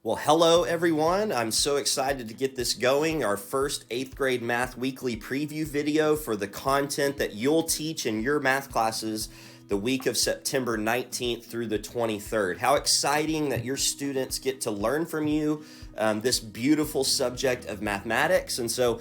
Well, hello everyone. I'm so excited to get this going. Our first 8th grade math weekly preview video for the content that you'll teach in your math classes the week of September 19th through the 23rd. How exciting that your students get to learn from you this beautiful subject of mathematics. And so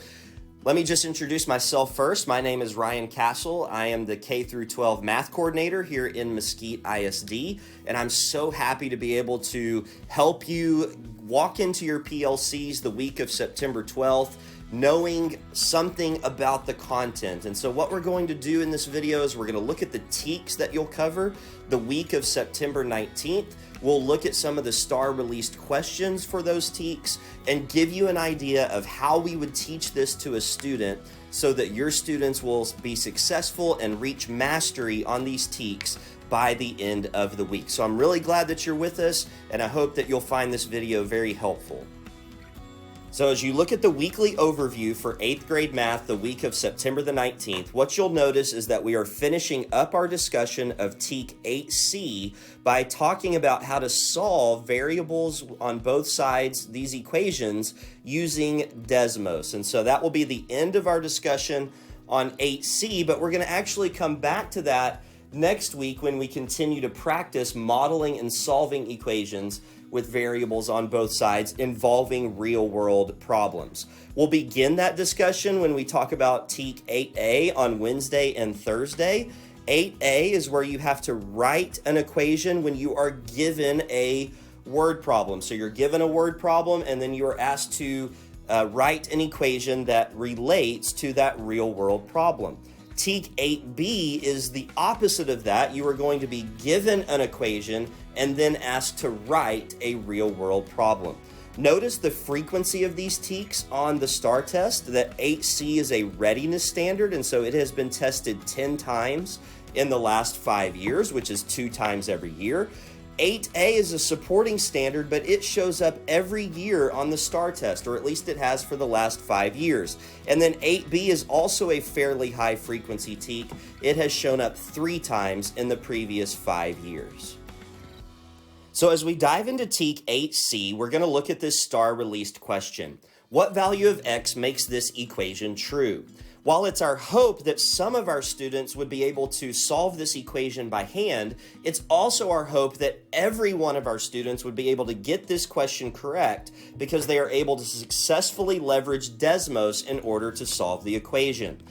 let me just introduce myself first. My name is Ryan Castle. I am the K through 12 math coordinator here in Mesquite ISD, and I'm so happy to be able to help you walk into your PLCs the week of September 12th, knowing something about the content. And so what we're going to do in this video is we're going to look at the TEKS that you'll cover the week of September 19th. We'll look at some of the STAR released questions for those TEKS and give you an idea of how we would teach this to a student so that your students will be successful and reach mastery on these TEKS by the end of the week. So I'm really glad that you're with us, and I hope that you'll find this video very helpful. So as you look at the weekly overview for 8th grade math the week of September the 19th, what you'll notice is that we are finishing up our discussion of TEK 8C by talking about how to solve variables on both sides, these equations, using Desmos. And so that will be the end of our discussion on 8C, but we're going to actually come back to that next week when we continue to practice modeling and solving equations with variables on both sides involving real-world problems. We'll begin that discussion when we talk about TEK 8A on Wednesday and Thursday. 8A is where you have to write an equation when you are given a word problem. So you're given a word problem and then you are asked to write an equation that relates to that real-world problem. TEK 8B is the opposite of that. You are going to be given an equation and then asked to write a real-world problem. Notice the frequency of these TEKS on the STAR test, that 8C is a readiness standard, and so it has been tested 10 times in the last 5 years, which is 2 times every year. 8A is a supporting standard, but it shows up every year on the STAR test, or at least it has for the last 5 years. And then 8B is also a fairly high frequency TEK. It has shown up 3 times in the previous 5 years. So as we dive into TEK 8C, we're going to look at this STAR released question. What value of x makes this equation true? While it's our hope that some of our students would be able to solve this equation by hand, it's also our hope that every one of our students would be able to get this question correct because they are able to successfully leverage Desmos in order to solve the equation.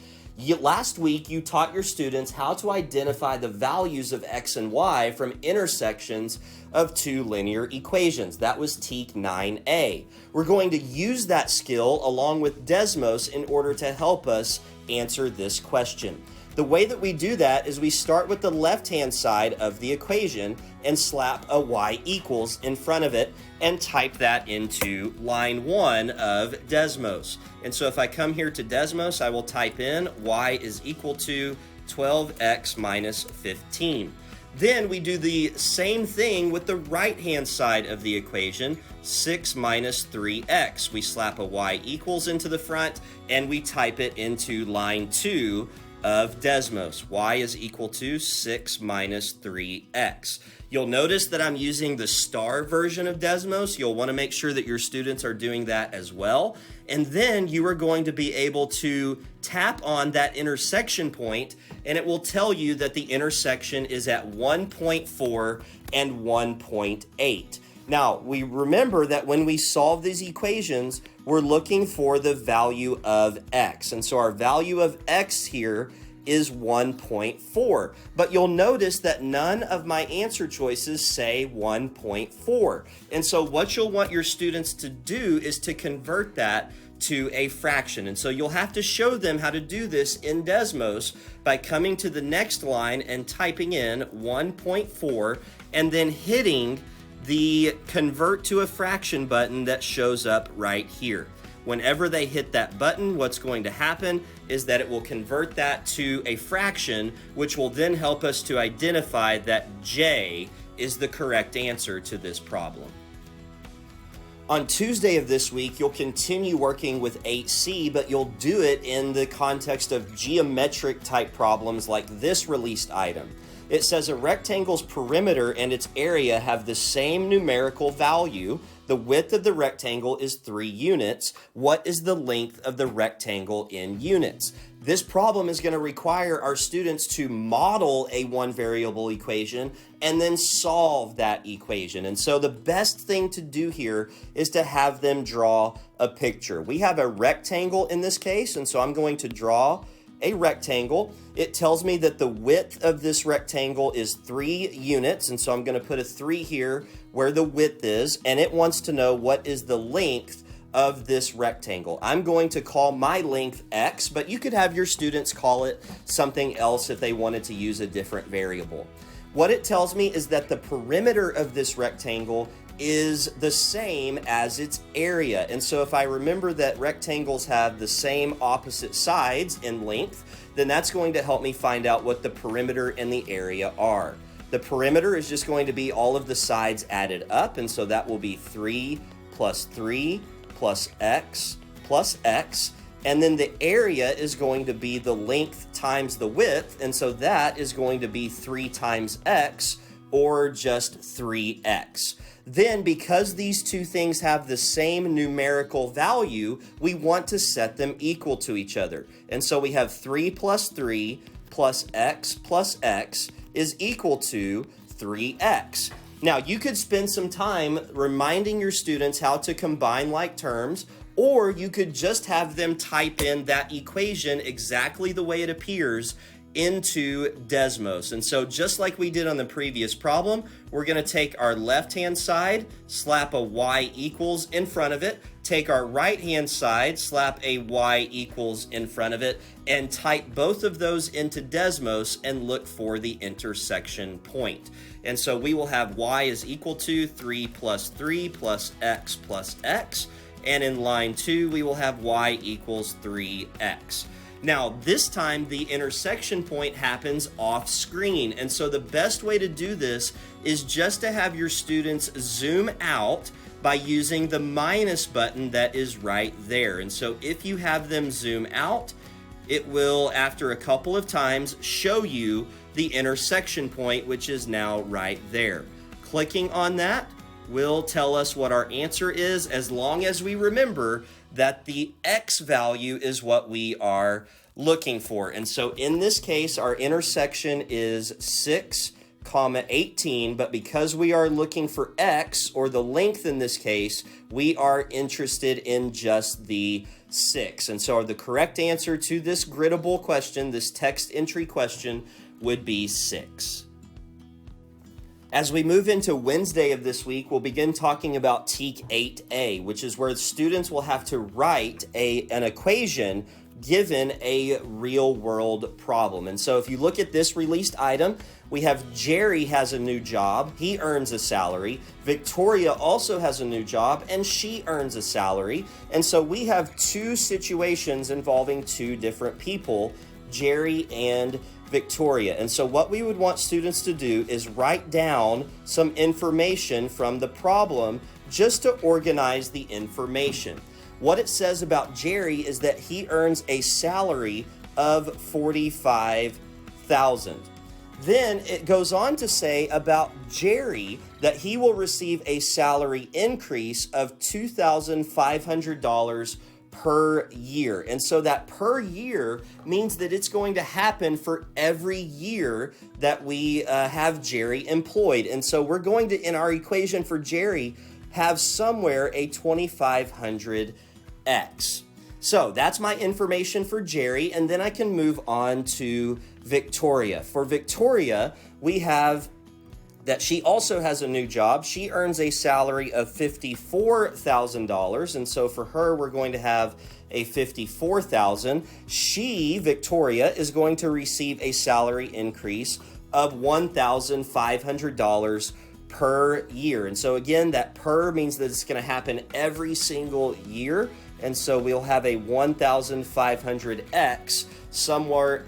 Last week, you taught your students how to identify the values of x and y from intersections of 2 linear equations. That was TEK 9A. We're going to use that skill along with Desmos in order to help us answer this question. The way that we do that is we start with the left-hand side of the equation and slap a y equals in front of it and type that into line 1 of Desmos. And so if I come here to Desmos, I will type in y is equal to 12x minus 15. Then we do the same thing with the right-hand side of the equation, 6 minus 3x. We slap a y equals into the front and we type it into line 2 of Desmos. Y is equal to 6 minus 3x. You'll notice that I'm using the STAR version of Desmos. You'll want to make sure that your students are doing that as well. And then you are going to be able to tap on that intersection point, and it will tell you that the intersection is at 1.4 and 1.8. Now, we remember that when we solve these equations, we're looking for the value of x. And so our value of x here is 1.4. But you'll notice that none of my answer choices say 1.4. And so what you'll want your students to do is to convert that to a fraction. And so you'll have to show them how to do this in Desmos by coming to the next line and typing in 1.4 and then hitting the convert to a fraction button that shows up right here. Whenever they hit that button, what's going to happen is that it will convert that to a fraction, which will then help us to identify that J is the correct answer to this problem. On Tuesday of this week, you'll continue working with 8C, but you'll do it in the context of geometric type problems like this released item. It says a rectangle's perimeter and its area have the same numerical value. The width of the rectangle is 3 units. What is the length of the rectangle in units? This problem is going to require our students to model a one variable equation and then solve that equation. And so the best thing to do here is to have them draw a picture. We have a rectangle in this case, and so I'm going to draw a rectangle. It tells me that the width of this rectangle is 3 units, and so I'm going to put a 3 here where the width is, and it wants to know what is the length of this rectangle. I'm going to call my length X, but you could have your students call it something else if they wanted to use a different variable. What it tells me is that the perimeter of this rectangle is the same as its area. And so if I remember that rectangles have the same opposite sides in length, then that's going to help me find out what the perimeter and the area are. The perimeter is just going to be all of the sides added up, and so that will be 3 plus 3 plus x plus x, and then the area is going to be the length times the width, and so that is going to be 3 times x, or just 3x. Then, because these two things have the same numerical value, we want to set them equal to each other. And so we have 3 plus x is equal to 3x. Now, you could spend some time reminding your students how to combine like terms, or you could just have them type in that equation exactly the way it appears into Desmos. And so just like we did on the previous problem, we're going to take our left-hand side, slap a y equals in front of it, take our right-hand side, slap a y equals in front of it, and type both of those into Desmos and look for the intersection point. And so we will have y is equal to 3 plus x, and in line 2, we will have y equals 3x. Now, this time the intersection point happens off screen, and so the best way to do this is just to have your students zoom out by using the minus button that is right there. And so if you have them zoom out, it will, after a couple of times, show you the intersection point, which is now right there. Clicking on that will tell us what our answer is, as long as we remember that the x value is what we are looking for. And so in this case, our intersection is 6, 18, but because we are looking for x, or the length in this case, we are interested in just the 6. And so the correct answer to this griddable question, this text entry question, would be 6. As we move into Wednesday of this week, we'll begin talking about TEK 8A, which is where students will have to write an equation given a real-world problem. And so if you look at this released item, we have Jerry has a new job. He earns a salary. Victoria also has a new job, and she earns a salary. And so we have two situations involving two different people, Jerry and Victoria. And so what we would want students to do is write down some information from the problem just to organize the information. What it says about Jerry is that he earns a salary of $45,000. Then it goes on to say about Jerry that he will receive a salary increase of $2,500 per year. And so that per year means that it's going to happen for every year that we have Jerry employed. And so we're going to, in our equation for Jerry, have somewhere a 2,500x. So that's my information for Jerry, and then I can move on to Victoria. For Victoria, we have that she also has a new job. She earns a salary of $54,000, and so for her, we're going to have a $54,000. She, Victoria, is going to receive a salary increase of $1,500 per year. And so again, that per means that it's going to happen every single year. And so we'll have a 1,500x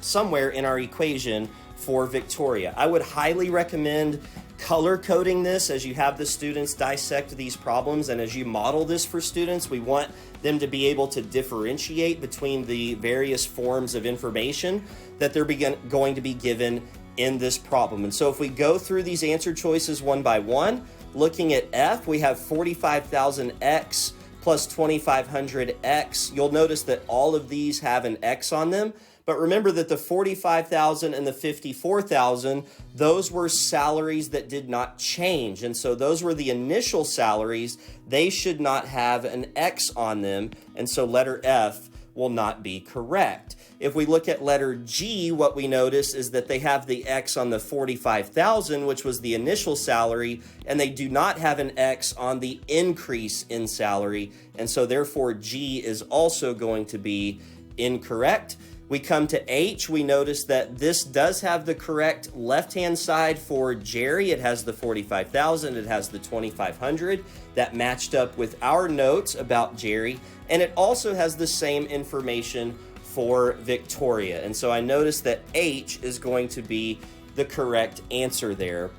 somewhere in our equation for Victoria. I would highly recommend color coding this as you have the students dissect these problems, and as you model this for students, we want them to be able to differentiate between the various forms of information that they're going to be given in this problem. And so if we go through these answer choices one by one, looking at F, we have 45,000x plus 2,500x. You'll notice that all of these have an x on them. But remember that the 45,000 and the 54,000, those were salaries that did not change. And so those were the initial salaries. They should not have an X on them. And so letter F will not be correct. If we look at letter G, what we notice is that they have the X on the 45,000, which was the initial salary, and they do not have an X on the increase in salary. And so therefore G is also going to be incorrect. We come to H, we notice that this does have the correct left-hand side for Jerry. It has the 45,000, it has the 2,500. That matched up with our notes about Jerry. And it also has the same information for Victoria. And so I noticed that H is going to be the correct answer there.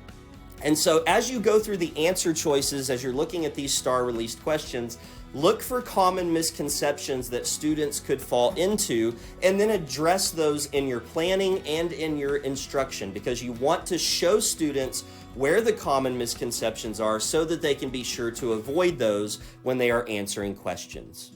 And so as you go through the answer choices, as you're looking at these star-released questions, look for common misconceptions that students could fall into, and then address those in your planning and in your instruction, because you want to show students where the common misconceptions are so that they can be sure to avoid those when they are answering questions.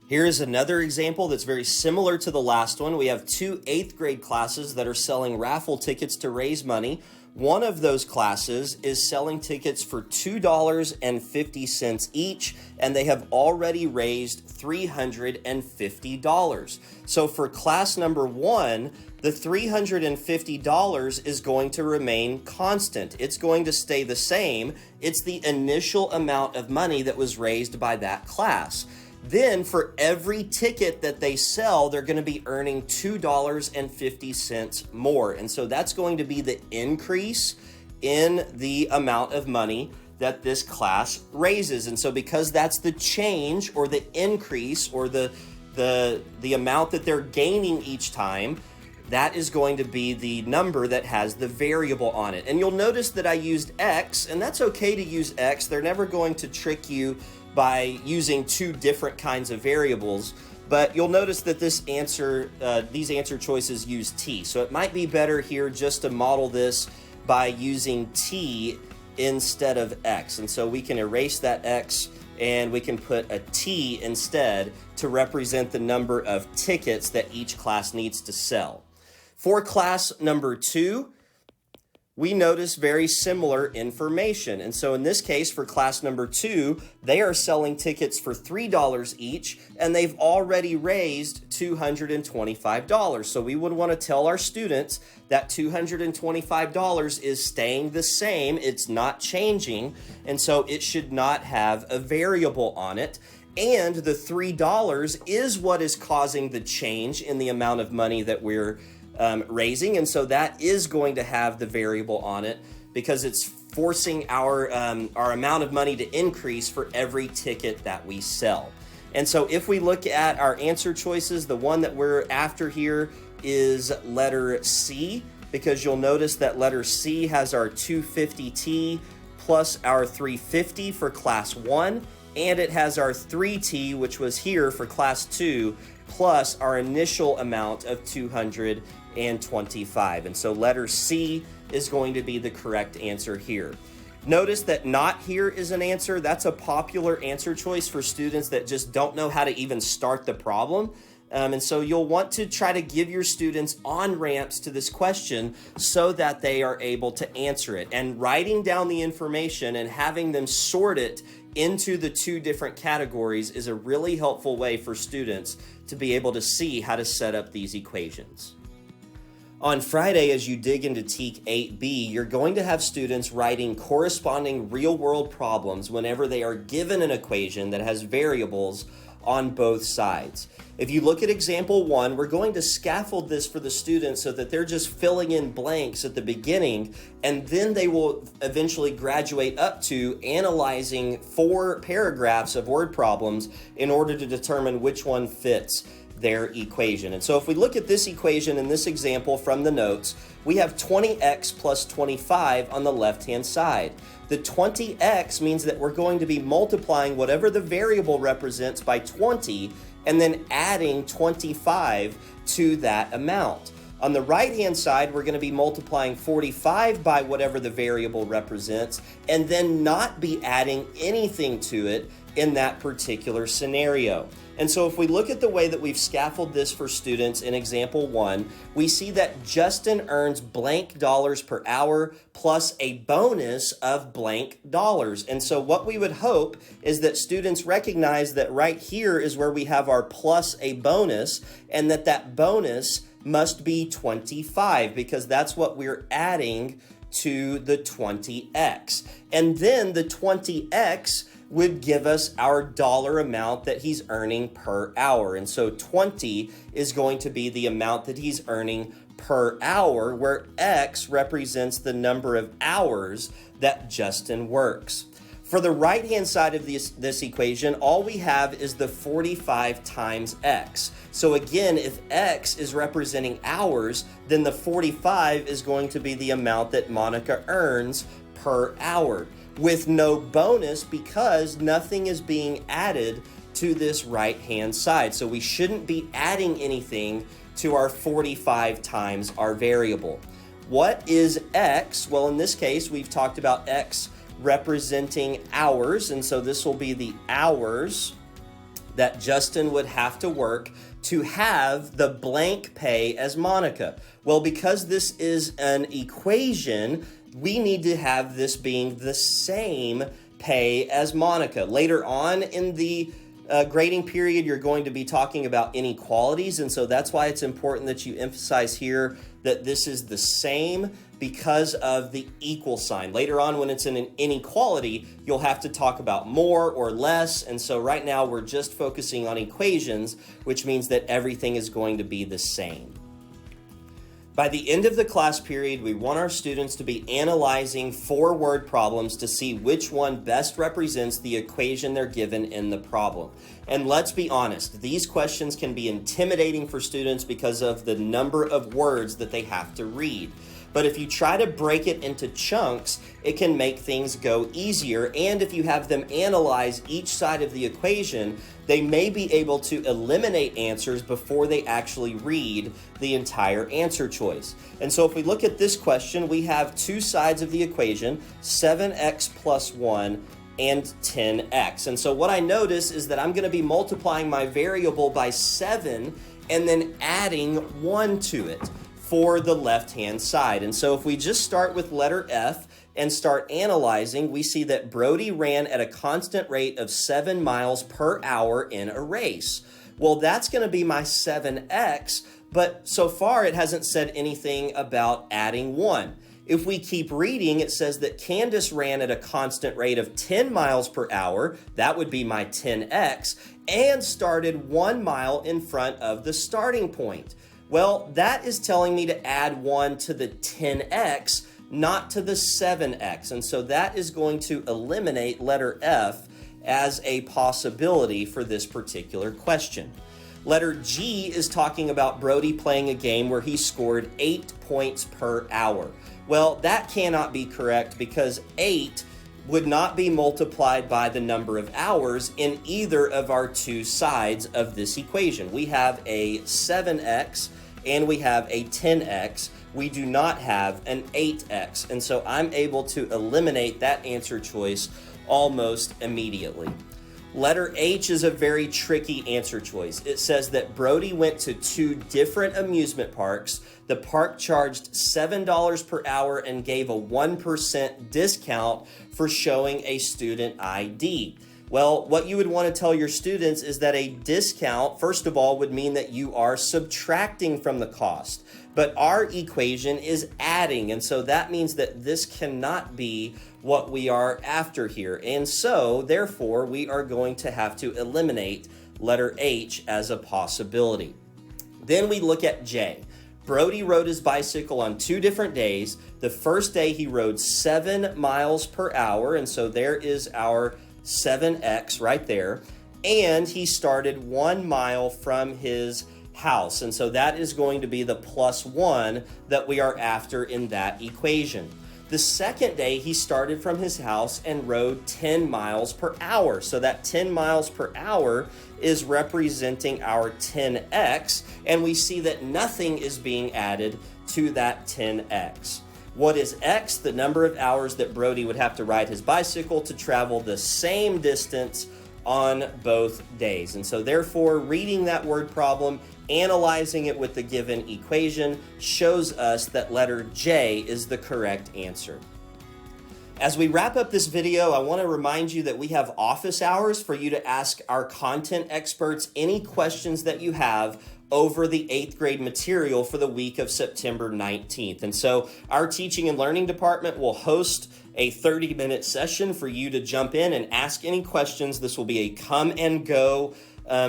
Here is another example that's very similar to the last one. We have two 8th grade classes that are selling raffle tickets to raise money. One of those classes is selling tickets for $2.50 each, and they have already raised $350. So for class number 1, the $350 is going to remain constant. It's going to stay the same. It's the initial amount of money that was raised by that class. Then for every ticket that they sell, they're going to be earning $2.50 more. And so that's going to be the increase in the amount of money that this class raises. And so because that's the change or the increase or the amount that they're gaining each time, that is going to be the number that has the variable on it. And you'll notice that I used X, and that's okay to use X. They're never going to trick you by using two different kinds of variables, but you'll notice that these answer choices use T. So it might be better here just to model this by using T instead of X. And so we can erase that X and we can put a T instead to represent the number of tickets that each class needs to sell. For class number 2, we notice very similar information. And so in this case, for class number 2, they are selling tickets for $3 each, and they've already raised $225. So we would want to tell our students that $225 is staying the same. It's not changing, and so it should not have a variable on it. And the $3 is what is causing the change in the amount of money that we're raising, and so that is going to have the variable on it because it's forcing our amount of money to increase for every ticket that we sell. And so if we look at our answer choices, the one that we're after here is letter C, because you'll notice that letter C has our 250T plus our 350 for class 1, and it has our 3T, which was here for class 2, plus our initial amount of 225. And so letter C is going to be the correct answer here. Notice that not here is an answer. That's a popular answer choice for students that just don't know how to even start the problem. And so you'll want to try to give your students on-ramps to this question so that they are able to answer it. And writing down the information and having them sort it into the two different categories is a really helpful way for students to be able to see how to set up these equations. On Friday, as you dig into TEK 8B, you're going to have students writing corresponding real-world problems whenever they are given an equation that has variables on both sides. If you look at example 1, we're going to scaffold this for the students so that they're just filling in blanks at the beginning, and then they will eventually graduate up to analyzing 4 paragraphs of word problems in order to determine which one fits their equation. And so if we look at this equation in this example from the notes, we have 20x plus 25 on the left-hand side. The 20x means that we're going to be multiplying whatever the variable represents by 20 and then adding 25 to that amount. On the right-hand side, we're going to be multiplying 45 by whatever the variable represents, and then not be adding anything to it in that particular scenario. And so if we look at the way that we've scaffolded this for students in example 1, we see that Justin earns blank dollars per hour plus a bonus of blank dollars. And so what we would hope is that students recognize that right here is where we have our plus a bonus, and that bonus must be 25, because that's what we're adding to the 20x. And then the 20x would give us our dollar amount that he's earning per hour. And so 20 is going to be the amount that he's earning per hour, where x represents the number of hours that Justin works. For the right-hand side of this equation, all we have is the 45 times x. So again, if x is representing hours, then the 45 is going to be the amount that Monica earns per hour, with no bonus because nothing is being added to this right-hand side. So we shouldn't be adding anything to our 45 times our variable. What is x? Well, in this case, we've talked about x representing hours, and so this will be the hours that Justin would have to work to have the blank pay as Monica. Well, because this is an equation, we need to have this being the same pay as Monica. Later on in the grading period, you're going to be talking about inequalities, and so that's why it's important that you emphasize here that this is the same because of the equal sign. Later on, when it's in an inequality, you'll have to talk about more or less, and so right now we're just focusing on equations, which means that everything is going to be the same. By the end of the class period, we want our students to be analyzing 4-word problems to see which one best represents the equation they're given in the problem. And let's be honest, these questions can be intimidating for students because of the number of words that they have to read. But if you try to break it into chunks, it can make things go easier. And if you have them analyze each side of the equation, they may be able to eliminate answers before they actually read the entire answer choice. And so if we look at this question, we have two sides of the equation, 7x plus 1 and 10x. And so what I notice is that I'm going to be multiplying my variable by 7 and then adding 1 to it for the left-hand side. And so if we just start with letter F and start analyzing, we see that Brody ran at a constant rate of 7 miles per hour in a race. Well, that's going to be my 7x, but so far it hasn't said anything about adding 1. If we keep reading, it says that Candace ran at a constant rate of 10 miles per hour, that would be my 10x, and started 1 mile in front of the starting point. Well, that is telling me to add 1 to the 10x, not to the 7x. And so that is going to eliminate letter F as a possibility for this particular question. Letter G is talking about Brody playing a game where he scored 8 points per hour. Well, that cannot be correct because 8 would not be multiplied by the number of hours in either of our two sides of this equation. We have a 7x and we have a 10x. We do not have an 8x. And so I'm able to eliminate that answer choice almost immediately. Letter H is a very tricky answer choice. It says that Brody went to 2 different amusement parks. The park charged $7 per hour and gave a 1% discount for showing a student ID. Well, what you would want to tell your students is that a discount, first of all, would mean that you are subtracting from the cost. But our equation is adding, and so that means that this cannot be what we are after here. And so, therefore, we are going to have to eliminate letter H as a possibility. Then we look at J. Brody rode his bicycle on 2 different days. The first day he rode 7 miles per hour, and so there is our 7x right there, and he started 1 mile from his house, and so that is going to be the +1 that we are after in that equation. The second day, he started from his house and rode 10 miles per hour. So that 10 miles per hour is representing our 10x, and we see that nothing is being added to that 10x. What is x? The number of hours that Brody would have to ride his bicycle to travel the same distance on both days. And so therefore, reading that word problem, analyzing it with the given equation, shows us that letter J is the correct answer. As we wrap up this video, I want to remind you that we have office hours for you to ask our content experts any questions that you have over the 8th grade material for the week of September 19th. And so our teaching and learning department will host a 30-minute session for you to jump in and ask any questions. This will be a come and go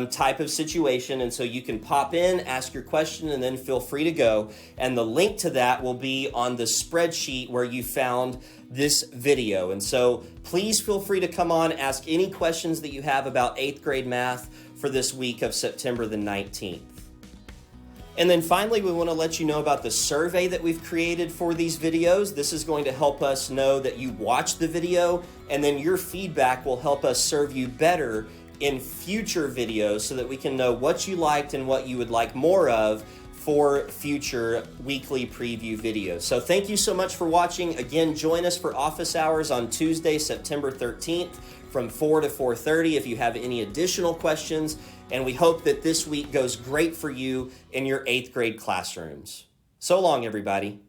type of situation, and so you can pop in, ask your question, and then feel free to go. And the link to that will be on the spreadsheet where you found this video. And so please feel free to come on, ask any questions that you have about 8th grade math for this week of September the 19th. And then finally, we want to let you know about the survey that we've created for these videos. This is going to help us know that you watched the video, and then your feedback will help us serve you better in future videos so that we can know what you liked and what you would like more of for future weekly preview videos. So thank you so much for watching. Again, join us for office hours on Tuesday, September 13th from 4 to 4:30 if you have any additional questions. And we hope that this week goes great for you in your 8th grade classrooms. So long, everybody.